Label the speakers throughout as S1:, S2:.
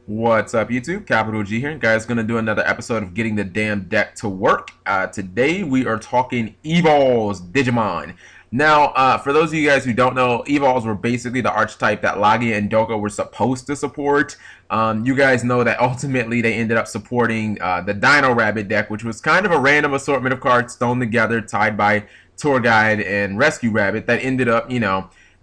S1: What's up, YouTube? Capital G here. Guys, gonna do another episode of Getting the Damn Deck to Work. Today we are talking Evols Digimon. Now, for those of you guys who don't know, Evols were basically the archetype that Lagia and Doka were supposed to support. You guys know that ultimately they ended up supporting the Dino Rabbit deck, which was kind of a random assortment of cards thrown together, tied by Tour Guide and Rescue Rabbit, that ended up,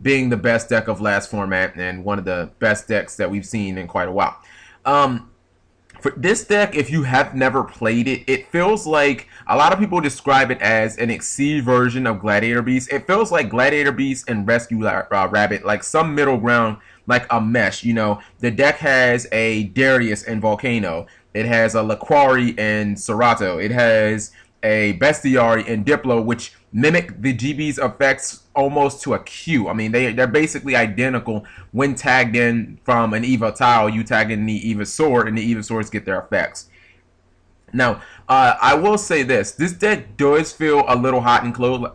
S1: being the best deck of last format and one of the best decks that we've seen in quite a while. For this deck, if you have never played it, it feels like a lot of people describe it as an Exceed version of Gladiator Beast. It feels like Gladiator Beast and Rescue Rabbit, like some middle ground, like a mesh. The deck has a Darius and Volcano. It has a Laquari and Serato. It has a Bestiari and Diplo, which mimic the GB's effects almost to a Q. I mean, they're basically identical when tagged in from an Eva tile. You tag in the Eva sword, and the Eva swords get their effects. Now, I will say this deck does feel a little hot and cold.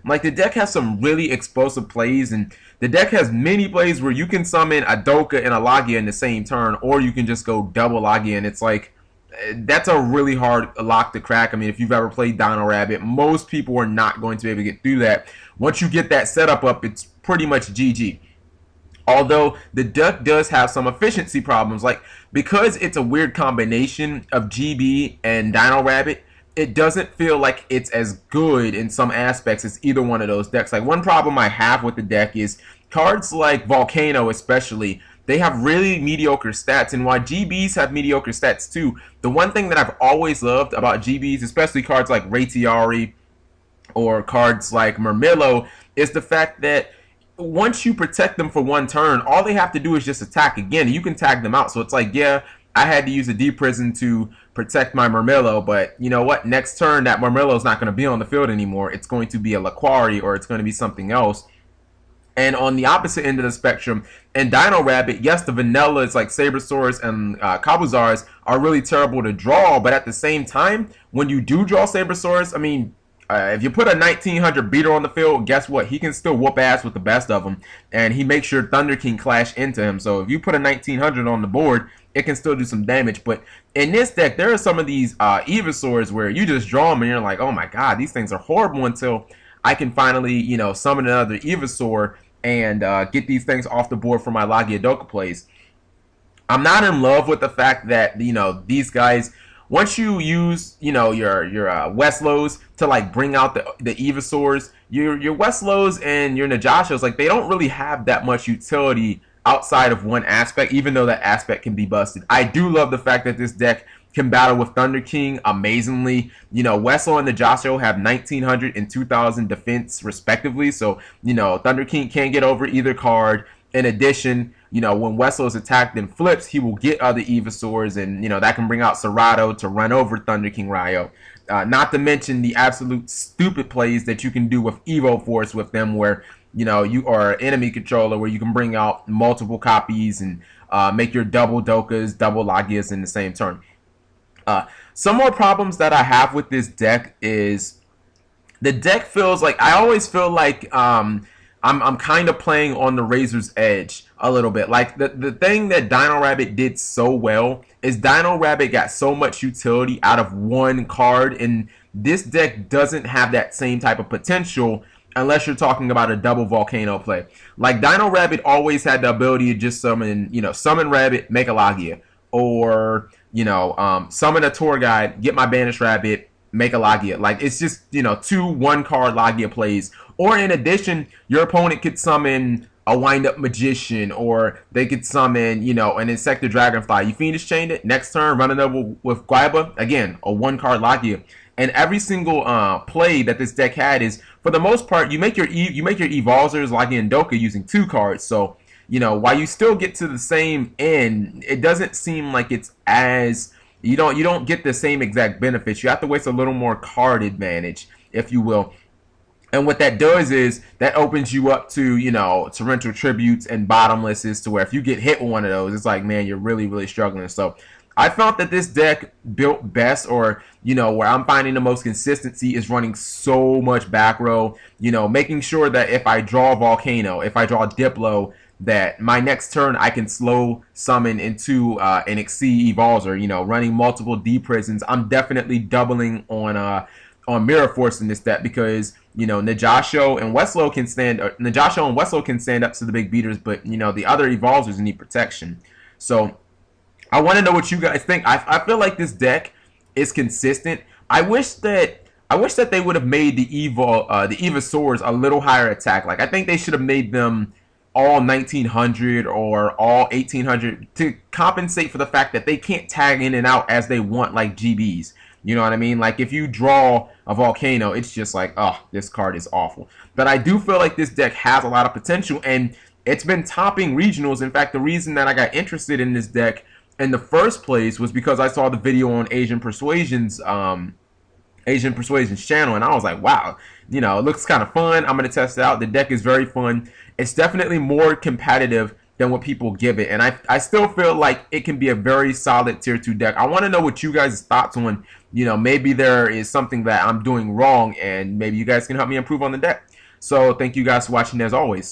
S1: Like, the deck has some really explosive plays, and the deck has many plays where you can summon a Doka and a Lagia in the same turn, or you can just go double Lagia, and it's like, that's a really hard lock to crack. I mean, if you've ever played Dino Rabbit, most people are not going to be able to get through that. Once you get that setup up, it's pretty much GG. Although the deck does have some efficiency problems, like because it's a weird combination of GB and Dino Rabbit, it doesn't feel like it's as good in some aspects as either one of those decks. Like, one problem I have with the deck is cards like Volcano especially, they have really mediocre stats, and while GBs have mediocre stats too, the one thing that I've always loved about GBs, especially cards like Raytiari or cards like Murmillo, is the fact that once you protect them for one turn, all they have to do is just attack again. You can tag them out. So it's like, yeah, I had to use a Deep Prison to protect my Murmillo, but you know what? Next turn, that Murmillo is not going to be on the field anymore. It's going to be a Laquari, or it's going to be something else. And on the opposite end of the spectrum, in Dino Rabbit, yes, the vanillas like Sabersaurs and Kabuzars are really terrible to draw, but at the same time, when you do draw Sabersaurs, I mean, if you put a 1900 beater on the field, guess what? He can still whoop ass with the best of them, and he makes sure Thunder King clash into him. So if you put a 1900 on the board, it can still do some damage. But in this deck, there are some of these Evosaurs where you just draw them and you're like, oh my god, these things are horrible, until I can finally, summon another Evosaur and get these things off the board for my Lagia Doka plays. I'm not in love with the fact that, these guys, once you use, your Westlows to like bring out the Evosaurs, your Westlows and your Najashos, like, they don't really have that much utility outside of one aspect, even though that aspect can be busted. I do love the fact that this deck can battle with Thunder King amazingly. Westlo and Najasho have 1900 and 2000 defense respectively, so Thunder King can't get over either card. In addition, when Westlo is attacked and flips, he will get other Evosaurs, and that can bring out Serato to run over Thunder King Ryo. Not to mention the absolute stupid plays that you can do with Evo Force with them, where you are an enemy controller, where you can bring out multiple copies and make your double Dokas, double Lagias in the same turn. Some more problems that I have with this deck is the deck feels like, I always feel like I'm kind of playing on the razor's edge a little bit. Like, the thing that Dino Rabbit did so well is Dino Rabbit got so much utility out of one card, and this deck doesn't have that same type of potential unless you're talking about a double Volcano play. Like, Dino Rabbit always had the ability to just summon, summon Rabbit, make a Lagia, or summon a Tour Guide, get my Banished Rabbit, make a Lagia. Like, it's just, 2 1-card Lagia plays. Or in addition, your opponent could summon a Wind-Up Magician, or they could summon, an Insector Dragonfly. You Fiendish Chain it, next turn, run it over with Guaiba, again, a 1-card Lagia. And every single play that this deck had is, for the most part, you make your Evolzers, Lagia and Doka, using 2 cards. So, while you still get to the same end, it doesn't seem like it's as, you don't get the same exact benefits. You have to waste a little more card advantage, if you will. And what that does is that opens you up to, Torrential Tributes and Bottomlesses, to where if you get hit with one of those, it's like, man, you're really, really struggling. So I felt that this deck built best, or, where I'm finding the most consistency, is running so much back row, making sure that if I draw Volcano, if I draw Diplo, that my next turn I can slow summon into an Xyz Evolves, or running multiple D prisons. I'm definitely doubling on Mirror Force in this deck because Najasho and Weslow can stand up to the big beaters, but the other Evolvers need protection. So I want to know what you guys think. I feel like this deck is consistent. I wish that they would have made the Evosaurs a little higher attack. Like, I think they should have made them all 1900 or all 1800 to compensate for the fact that they can't tag in and out as they want like GBs. You know what I mean? Like, if you draw a Volcano, it's just like, oh, this card is awful. But I do feel like this deck has a lot of potential, and it's been topping regionals. In fact, the reason that I got interested in this deck in the first place was because I saw the video on Asian Persuasion's channel, and I was like, wow, it looks kind of fun. I'm going to test it out. The deck is very fun. It's definitely more competitive than what people give it, and I still feel like it can be a very solid tier 2 deck. I want to know what you guys' thoughts on, maybe there is something that I'm doing wrong, and maybe you guys can help me improve on the deck. So thank you guys for watching as always.